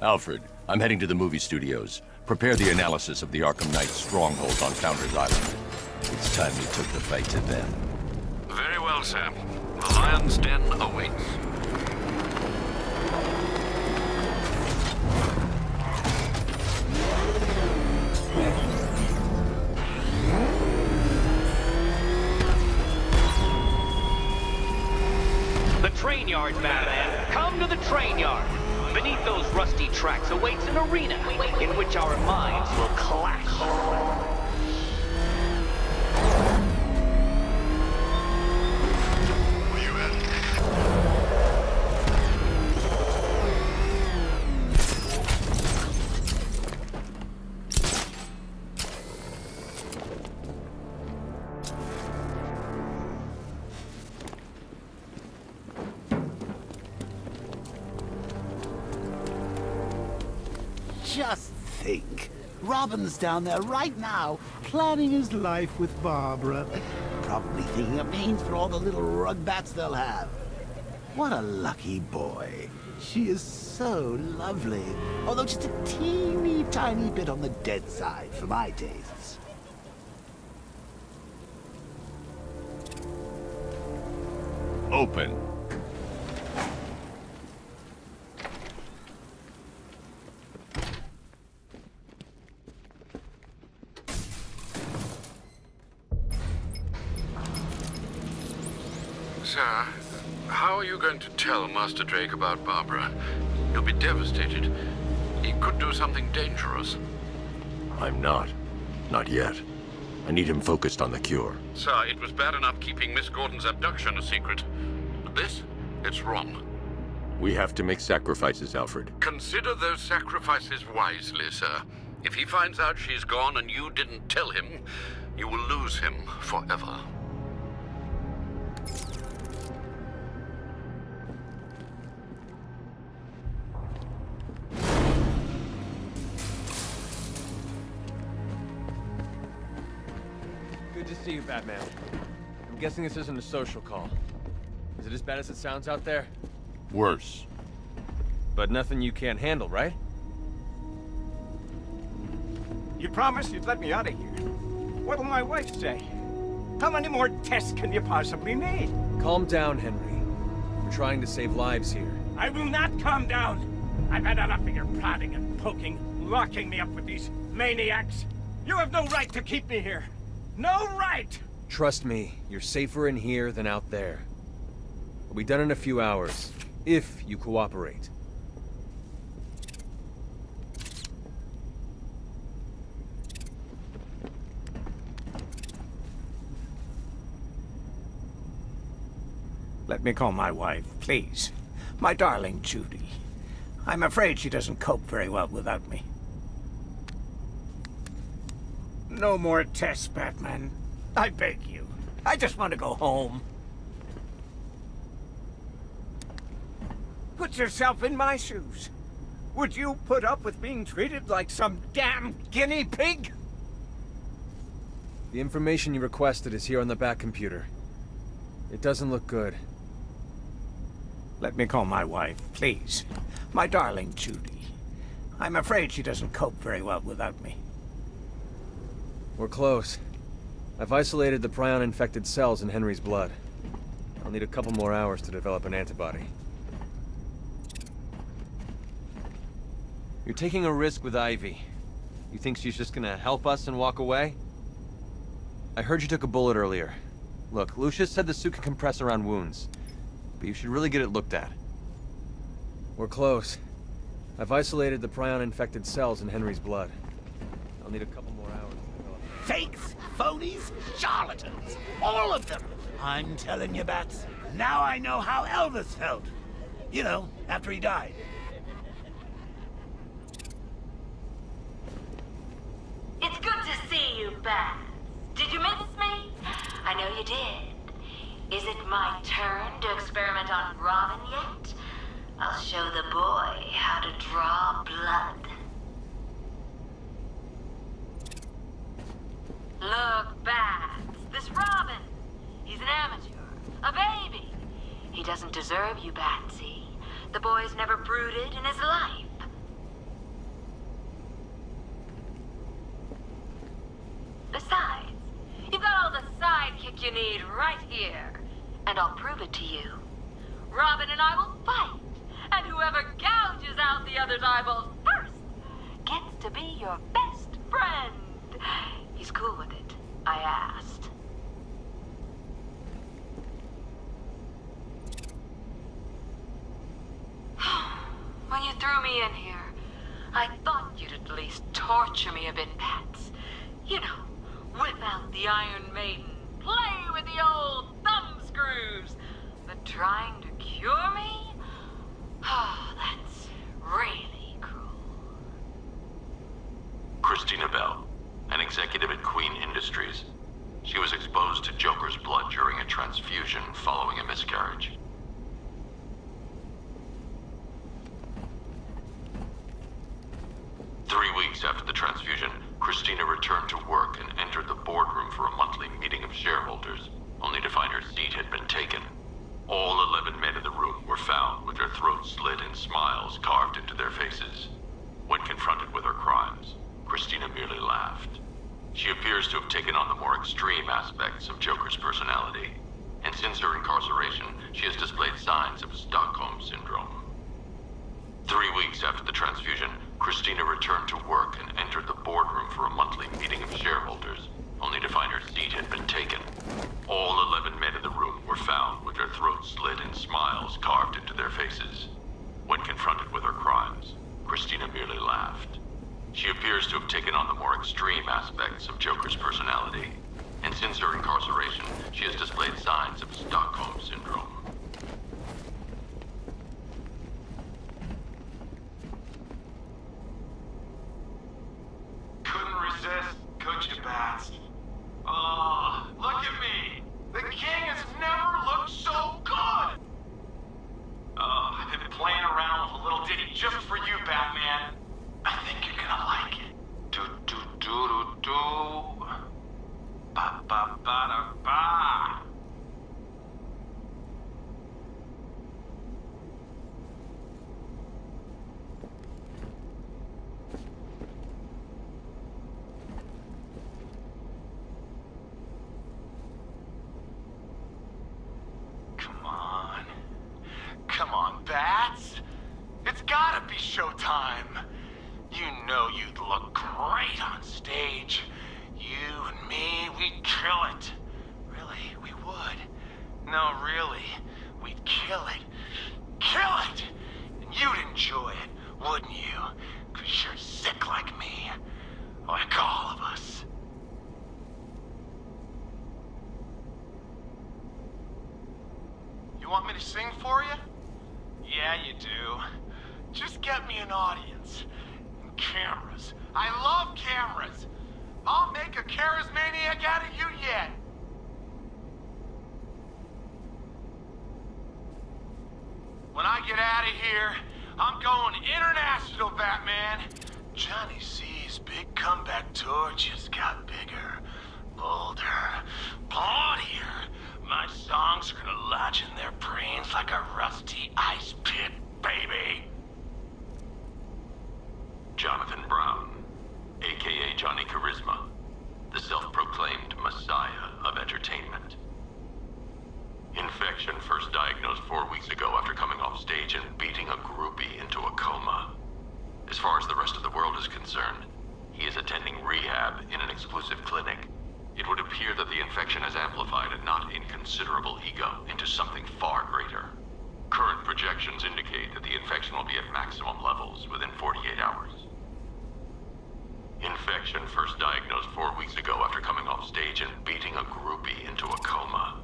Alfred, I'm heading to the movie studios. Prepare the analysis of the Arkham Knight's stronghold on Founders Island. It's time we took the fight to them. Very well, sir. The Lion's Den awaits. The train yard, Batman. Come to the train yard. Beneath those rusty tracks awaits an arena in which our minds will clash. Where you at? Just think. Robin's down there right now, planning his life with Barbara. Probably thinking of names for all the little rug bats they'll have. What a lucky boy. She is so lovely. Although just a teeny tiny bit on the dead side for my tastes. Open. Sir, how are you going to tell Master Drake about Barbara? He'll be devastated. He could do something dangerous. I'm not. Not yet. I need him focused on the cure. Sir, it was bad enough keeping Miss Gordon's abduction a secret. But this? It's wrong. We have to make sacrifices, Alfred. Consider those sacrifices wisely, sir. If he finds out she's gone and you didn't tell him, you will lose him forever. Good to see you, Batman. I'm guessing this isn't a social call. Is it as bad as it sounds out there? Worse. But nothing you can't handle, right? You promised you'd let me out of here. What'll my wife say? How many more tests can you possibly need? Calm down, Henry. We're trying to save lives here. I will not calm down. I've had enough of your prodding and poking, locking me up with these maniacs. You have no right to keep me here. No right! Trust me, you're safer in here than out there. We'll be done in a few hours, if you cooperate. Let me call my wife, please. My darling Judy. I'm afraid she doesn't cope very well without me. No more tests, Batman. I beg you. I just want to go home. Put yourself in my shoes. Would you put up with being treated like some damn guinea pig? The information you requested is here on the back computer. It doesn't look good. Let me call my wife, please. My darling Judy. I'm afraid she doesn't cope very well without me. We're close. I've isolated the prion-infected cells in Henry's blood. I'll need a couple more hours to develop an antibody. You're taking a risk with Ivy. You think she's just gonna help us and walk away? I heard you took a bullet earlier. Look, Lucius said the suit can compress around wounds, but you should really get it looked at. We're close. I've isolated the prion-infected cells in Henry's blood. I'll need a couple more hours to develop. Fakes, phonies, charlatans. All of them. I'm telling you, Bats. Now I know how Elvis felt. You know, after he died. It's good to see you, Bats. Did you miss me? I know you did. Is it my turn to experiment on Robin yet? I'll show the boy how to draw blood. Look, Bats, this Robin. He's an amateur, a baby. He doesn't deserve you, Batsy. The boy's never brooded in his life. you need right here. And I'll prove it to you. Robin and I will fight. And whoever gouges out the other's eyeballs first gets to be your best friend. He's cool with it, I asked. When you threw me in here, I thought you'd at least torture me a bit, Pats. You know, whip out the Iron Maiden, play with the old thumb screws. But trying to cure me? Oh, that's really cruel. Christina Bell, an executive at Queen Industries. She was exposed to Joker's blood during a transfusion following a miscarriage. After the transfusion, Christina returned to work and entered the boardroom for a monthly meeting of shareholders, only to find her seat had been taken. All 11 men in the room were found with their throats slit and smiles carved into their faces. When confronted with her crimes, Christina merely laughed. She appears to have taken on the more extreme aspects of Joker's personality, and since her incarceration, she has displayed signs of Stockholm Syndrome. 3 weeks after the transfusion, Christina returned to work and entered the boardroom for a monthly meeting of shareholders, only to find her seat had been taken. All 11 men in the room were found with their throats slit and smiles carved into their faces. When confronted with her crimes, Christina merely laughed. She appears to have taken on the more extreme aspects of Joker's personality, and since her incarceration, she has displayed signs of Stockholm Syndrome. Could you, Bats? Oh, look at me! The king has never looked so good! Oh, I've been playing around with a little ditty just for you, Batman. I think you're gonna like it. Do-do-do-do-do. Ba-ba-ba-da-ba. Come on, Bats. It's gotta be showtime. You know you'd look great on stage. You and me, we'd kill it. Really, we would. No, really, we'd kill it. Kill it! And you'd enjoy it, wouldn't you? 'Cause you're sick like me. Like all of us. You want me to sing for you? Yeah, you do. Just get me an audience. And cameras. I love cameras. I'll make a charismaniac out of you yet. When I get out of here, I'm going international, Batman. Johnny C's big comeback tour just got bigger, bolder, bloodier. My songs are gonna lodge in their brains like a rusty ice pit, baby. Jonathan Brown, aka Johnny Charisma, the self-proclaimed messiah of entertainment. Infection first diagnosed 4 weeks ago after coming off stage and beating a groupie into a coma. As far as the rest of the world is concerned, he is attending rehab in an exclusive clinic. It would appear that the infection has amplified a not inconsiderable ego into something far greater. Current projections indicate that the infection will be at maximum levels within 48 hours. Infection first diagnosed 4 weeks ago after coming off stage and beating a groupie into a coma.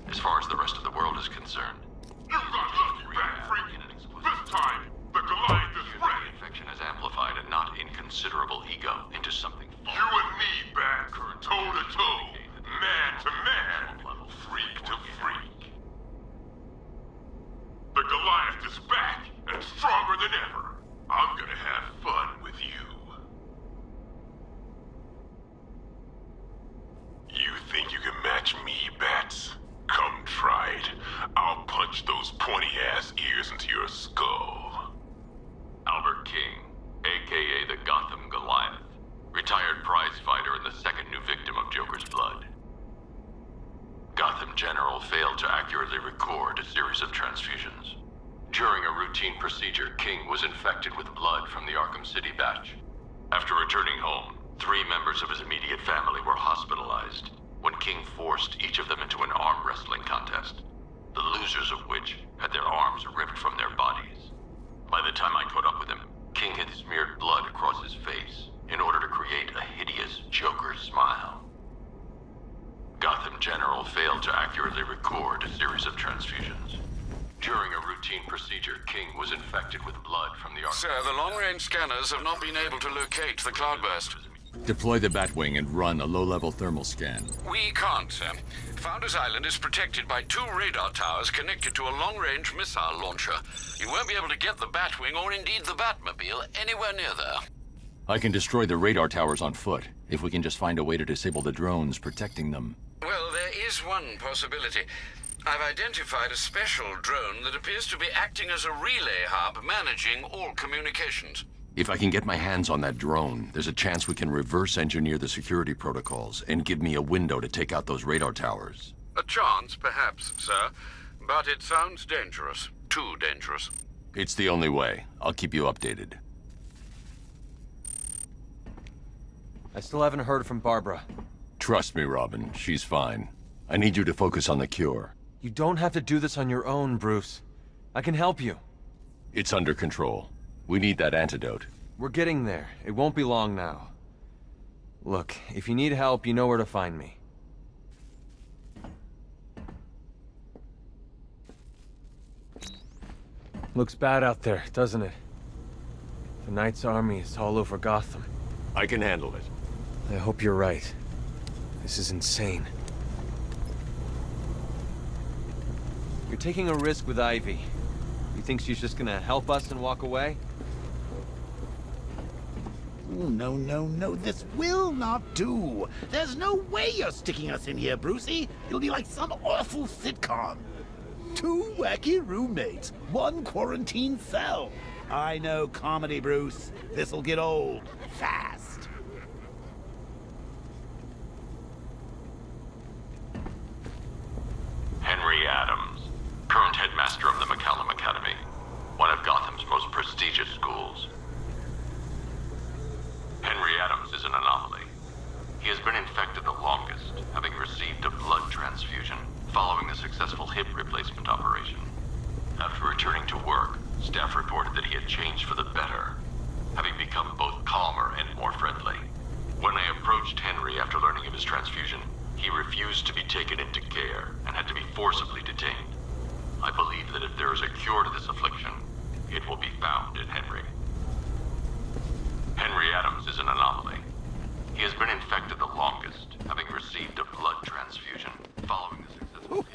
As far as the rest of the world is concerned, You got lucky, Bat Freak. This time, the Goliath is the ready. infection has amplified a not inconsiderable ego into something far You and me, Bat, toe-to-toe, man-to-man, freak to freak. The Goliath is back and stronger than ever. I'm gonna have fun with you. You think you can match me, Bats? Come try it. I'll punch those pointy-ass ears into your skull. Albert King, aka the Gotham Goliath, retired prize fighter and the second new victim of Joker's blood. failed to accurately record a series of transfusions. During a routine procedure, King was infected with blood from the Arkham City batch. After returning home, 3 members of his immediate family were hospitalized, when King forced each of them into an arm wrestling contest, the losers of which had their arms ripped from their bodies. By the time I caught up with him, King had smeared blood across his face in order to create a hideous Joker smile. Gotham General failed to accurately record a series of transfusions. During a routine procedure, King was infected with blood from the Arkham. Sir, the long-range scanners have not been able to locate the cloudburst. Deploy the Batwing and run a low-level thermal scan. We can't, sir. Founders Island is protected by 2 radar towers connected to a long-range missile launcher. You won't be able to get the Batwing, or indeed the Batmobile, anywhere near there. I can destroy the radar towers on foot, if we can just find a way to disable the drones protecting them. Well, there is one possibility. I've identified a special drone that appears to be acting as a relay hub, managing all communications. If I can get my hands on that drone, there's a chance we can reverse engineer the security protocols and give me a window to take out those radar towers. A chance, perhaps, sir. But it sounds dangerous. Too dangerous. It's the only way. I'll keep you updated. I still haven't heard from Barbara. Trust me, Robin. She's fine. I need you to focus on the cure. You don't have to do this on your own, Bruce. I can help you. It's under control. We need that antidote. We're getting there. It won't be long now. Look, if you need help, you know where to find me. Looks bad out there, doesn't it? The Knight's army is all over Gotham. I can handle it. I hope you're right. This is insane. You're taking a risk with Ivy. You think she's just gonna help us and walk away? Oh, no, no, no. This will not do. There's no way you're sticking us in here, Brucey. It'll be like some awful sitcom. 2 wacky roommates, 1 quarantine cell. I know comedy, Bruce. This'll get old fast. Henry Adams, current headmaster of the McCallum Academy, one of Gotham's most prestigious schools. Henry Adams is an anomaly. He has been infected the longest, having received a blood transfusion following a successful hip replacement operation. After returning to work, staff reported that he had changed for the better, having become both calmer and more friendly. When I approached Henry after learning of his transfusion, he refused to be taken into care and had to be forcibly detained. I believe that if there is a cure to this affliction, it will be found in Henry. Henry Adams is an anomaly. He has been infected the longest, having received a blood transfusion following the successful...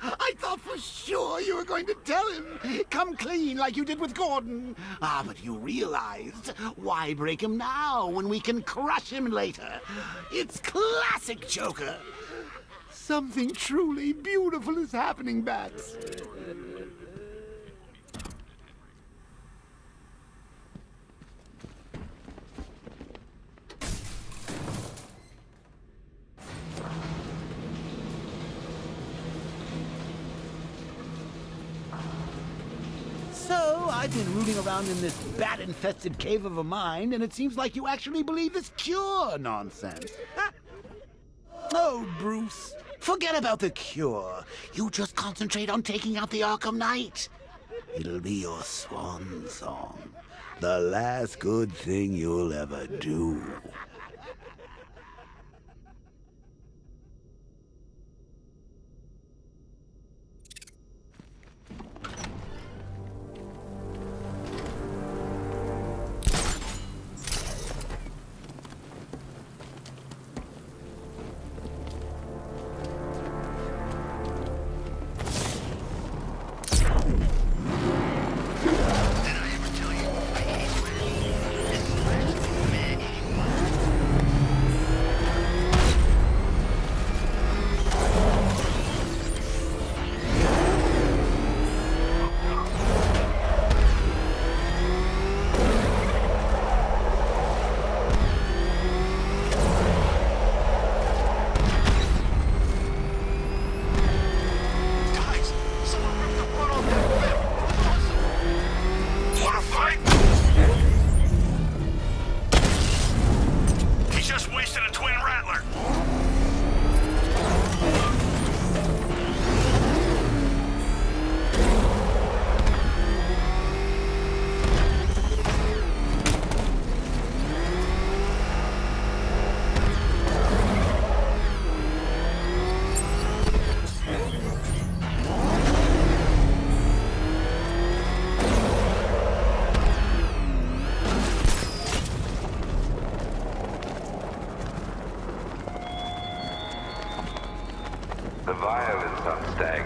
I thought for sure you were going to tell him. Come clean like you did with Gordon. Ah, but you realized. Why break him now when we can crush him later? It's classic Joker. Something truly beautiful is happening, Bats. So, I've been rooting around in this bat-infested cave of a mind, and it seems like you actually believe this cure nonsense. Oh, Bruce, forget about the cure. You just concentrate on taking out the Arkham Knight. It'll be your swan song. The last good thing you'll ever do.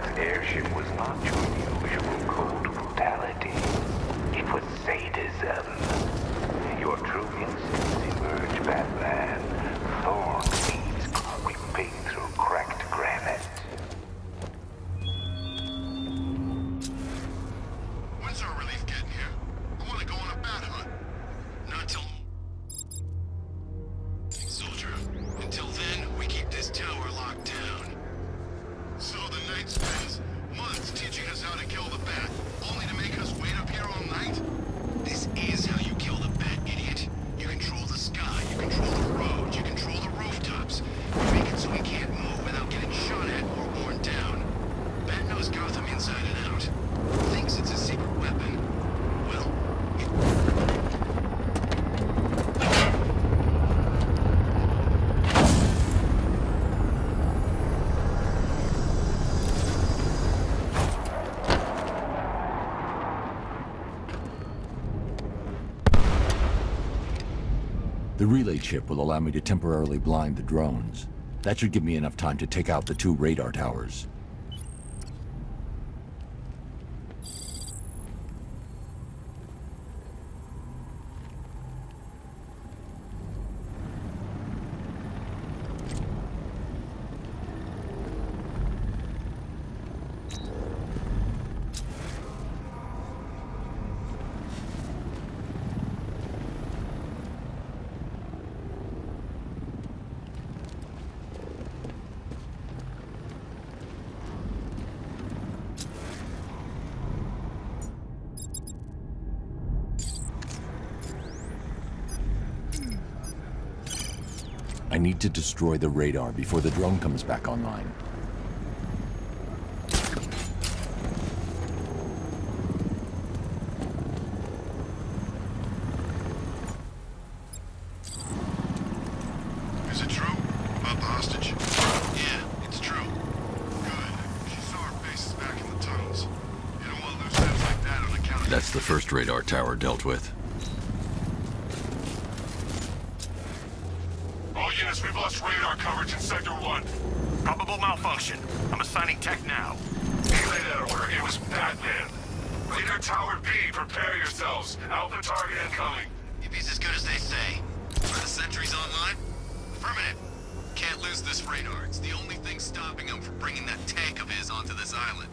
Bat's airship was not your usual cold brutality. It was sadism. Your true instincts emerge, Batman. Thorn leaves creeping through cracked granite. When's our relief getting here? I want to go on a bat hunt. Not till... Soldier, until then, we keep this tower locked down. So the Knight spends months teaching us how to kill the bat, only to make us wait up here all night? This is how you kill the bat, idiot. You control the sky, you control the roads, you control the rooftops. You make it so he can't move without getting shot at or worn down. Bat knows Gotham inside and out. Thinks it's a secret weapon. Well, The relay chip will allow me to temporarily blind the drones. That should give me enough time to take out the 2 radar towers. I need to destroy the radar before the drone comes back online. is it true? About the hostage? Yeah, it's true. Good. She saw our faces back in the tunnels. You don't want to lose heads like that on account of... That's the first radar tower dealt with. All units, we've lost radar coverage in Sector 1. Probable malfunction. I'm assigning tech now. Relay that order. It was Batman. Radar Tower B, prepare yourselves. Alpha target incoming. If he's as good as they say. Are the sentries online? Affirmative. Can't lose this radar. It's the only thing stopping him from bringing that tank of his onto this island.